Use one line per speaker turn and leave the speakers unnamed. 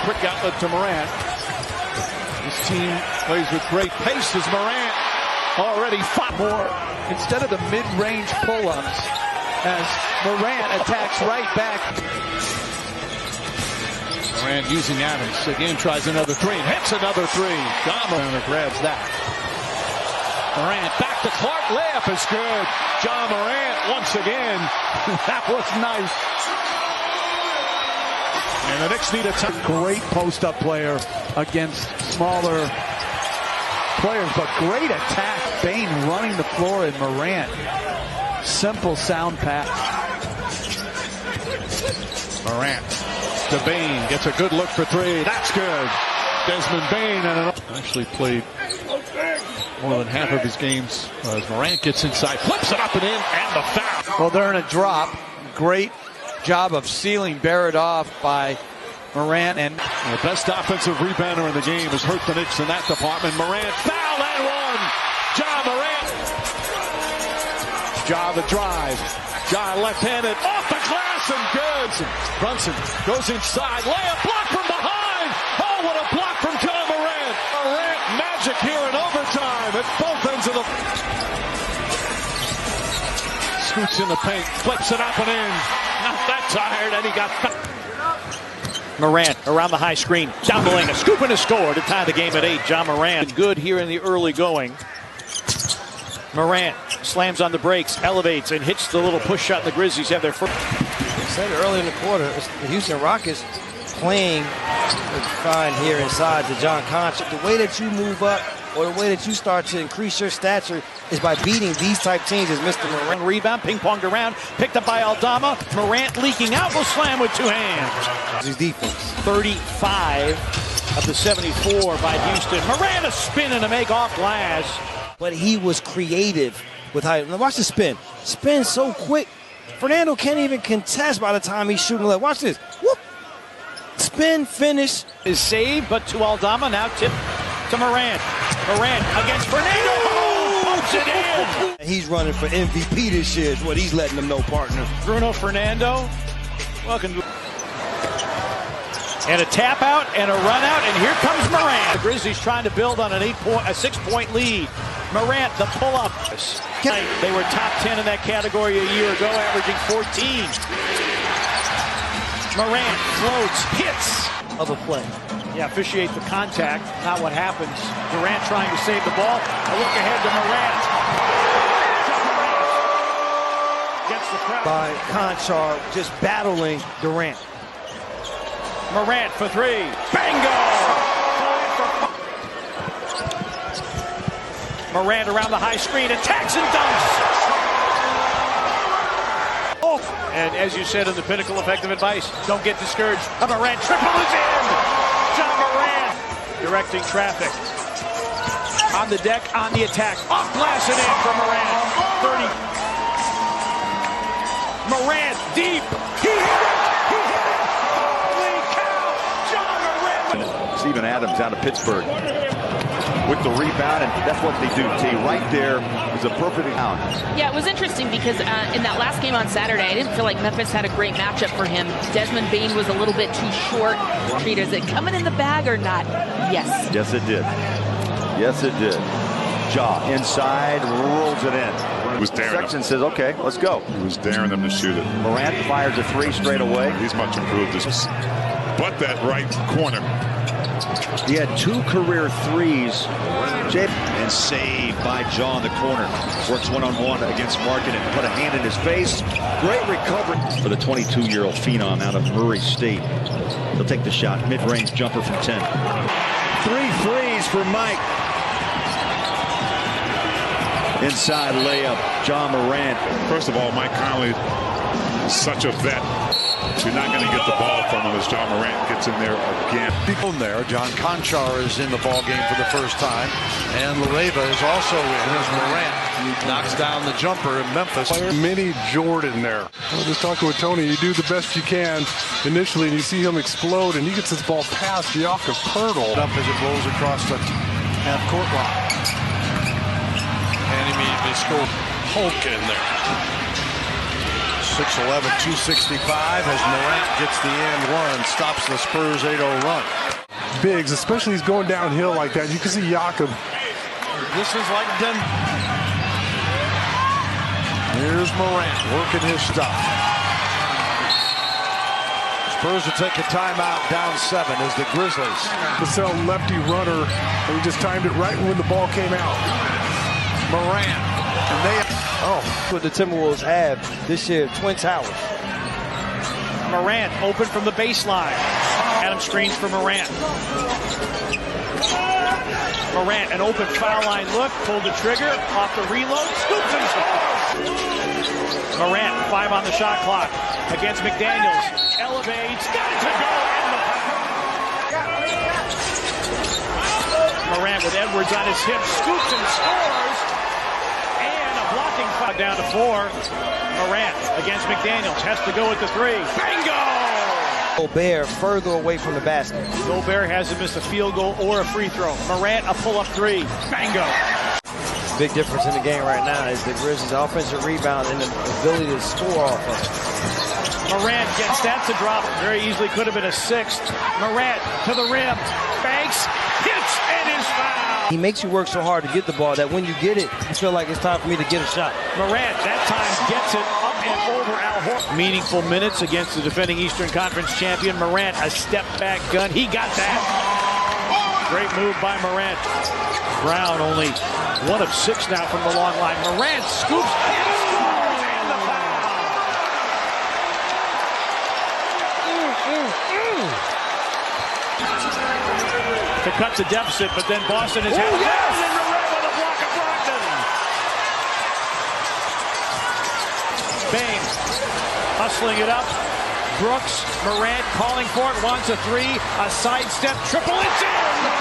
quick outlet to Morant. This team plays with great pace as Morant already fought more.
Instead of the mid-range pull-ups, as Morant attacks right back.
Morant using Adams. Again tries another three and hits another three. Morant grabs that. Morant back to Clark. Layup is good. John Morant once again. That was nice. And the Knicks need a
great post-up player against smaller players, but great attack. Bane running the floor and Morant. Simple sound pass.
Morant to Bane. Gets a good look for three. That's good. Desmond Bane actually played more than half of his games as Morant gets inside, flips it up and in, and the foul.
Well, they're in a drop. Great job of sealing Barrett off by Morant. And
the best offensive rebounder in the game has hurt the Knicks in that department. Morant, foul and one. Ja Morant. Ja the drive. Ja left-handed, off the glass and good. Brunson goes inside, layup block from behind. Oh, what a block from Ja Morant. Morant magic here in overtime at both ends of the... Scoots in the paint, flips it up and in. Not that tired, and he got...
Morant around the high screen, down the lane, a scoop and a score to tie the game at 8. Ja Morant good here in the early going. Morant slams on the brakes, elevates, and hits the little push shot. The Grizzlies have their first.
I said early in the quarter, the Houston Rockets playing fine here inside the John Conchar. The way that you move up or the way that you start to increase your stature is by beating these type teams as Mr. Morant.
Rebound, ping-ponged around, picked up by Aldama. Morant leaking out, will slam with two hands.
His defense.
35 of the 74 by Houston. Morant a spin and a make off glass.
But he was creative with how. Now watch the spin. Spin so quick. Fernando can't even contest by the time he's shooting left. Watch this. Whoop. Spin, finish.
Is saved, but to Aldama, now tip to Morant. Morant against Fernando. Oh, pumps it in.
He's running for MVP this year is what he's letting them know, partner.
Bruno Fernando. Welcome to... And a tap out and a run out, and here comes Morant. The Grizzlies trying to build on a 6-point lead. Morant, the pull-up. They were top 10 in that category a year ago, averaging 14. Morant floats, hits
of a play.
Yeah, officiate the contact, not what happens. Durant trying to save the ball. A look ahead to Morant. Gets the crowd.
By Conchar just battling Durant.
Morant for three. Bango! Morant around the high screen, attacks and dunks. Oh, and as you said in the Pinnacle Effective Advice, don't get discouraged. A Morant triple is in. Ja Morant directing traffic. On the deck, on the attack. Off glass and in for Morant. 30. Morant deep. He hit it.
Steven Adams out of Pittsburgh with the rebound, and that's what they do, T. Right there is a perfect count.
Yeah, it was interesting because in that last game on Saturday, I didn't feel like Memphis had a great matchup for him. Desmond Bane was a little bit too short. Is it coming in the bag or not? Yes.
Yes, it did. Yes, it did. Ja inside, rolls it in.
He was daring
Sexton
them.
says, okay, let's go.
He was daring them to shoot it.
Morant fires a three straight away.
He's much improved. But that right corner.
He had 2 career threes.
And saved by Ja in the corner. Works one-on-one against Markin and put a hand in his face. Great recovery for the 22-year-old phenom out of Murray State. He'll take the shot. Mid-range jumper from 10.
3 threes for Mike. Inside layup, Ja Morant.
First of all, Mike Conley is such a vet. You're not going to get the ball from him as Ja Morant gets in there again.
People in there. John Conchar is in the ball game for the first time, and Lareva is also in as Morant knocks down the jumper in Memphis.
Mini Jordan there. I was just talking with Tony. You do the best you can initially, and you see him explode, and he gets this ball past Jakob Poeltl.
Up as it rolls across the half-court line. And immediately scored Hulk in there. 6'11", 265 as Morant gets the and one, stops the Spurs 8-0 run.
Biggs, especially he's going downhill like that. You can see Jakob.
This is like done. Here's Morant working his stuff. Spurs will take a timeout, down 7 as the Grizzlies.
Cassell lefty runner, and he just timed it right when the ball came out.
Morant, and they.
What the Timberwolves have this year, Twin Towers.
Morant open from the baseline. Adam screens for Morant. Morant, an open foul line look, pulled the trigger, off the reload, scoops and scores! Morant, 5 on the shot clock, against McDaniels, elevates, got it to go, and the Morant with Edwards on his hip, scoops and scores, and a blocking foul down to 4. Morant against McDaniels, has to go with the 3, bingo!
Gobert further away from the basket.
Gobert hasn't missed a field goal or a free throw. Morant, a pull-up 3. Bango.
Big difference in the game right now is the Grizzlies' offensive rebound and the ability to score off of it.
Morant gets that to drop. Very easily could have been a 6th. Morant to the rim. Banks, hits, and is fouled.
He makes you work so hard to get the ball that when you get it, you feel like it's time for me to get a shot.
Morant, that time, gets it up and over Al Horford. Meaningful minutes against the defending Eastern Conference champion. Morant, a step-back gun. He got that. Great move by Morant. Brown only 1 of 6 now from the long line. Morant scoops and scores, and the foul. To cut the deficit, but then Boston is
yes!
and Morant with a block of Brogdon. Bane hustling it up. Brooks, Morant calling for it, wants a 3, a sidestep triple, it's in!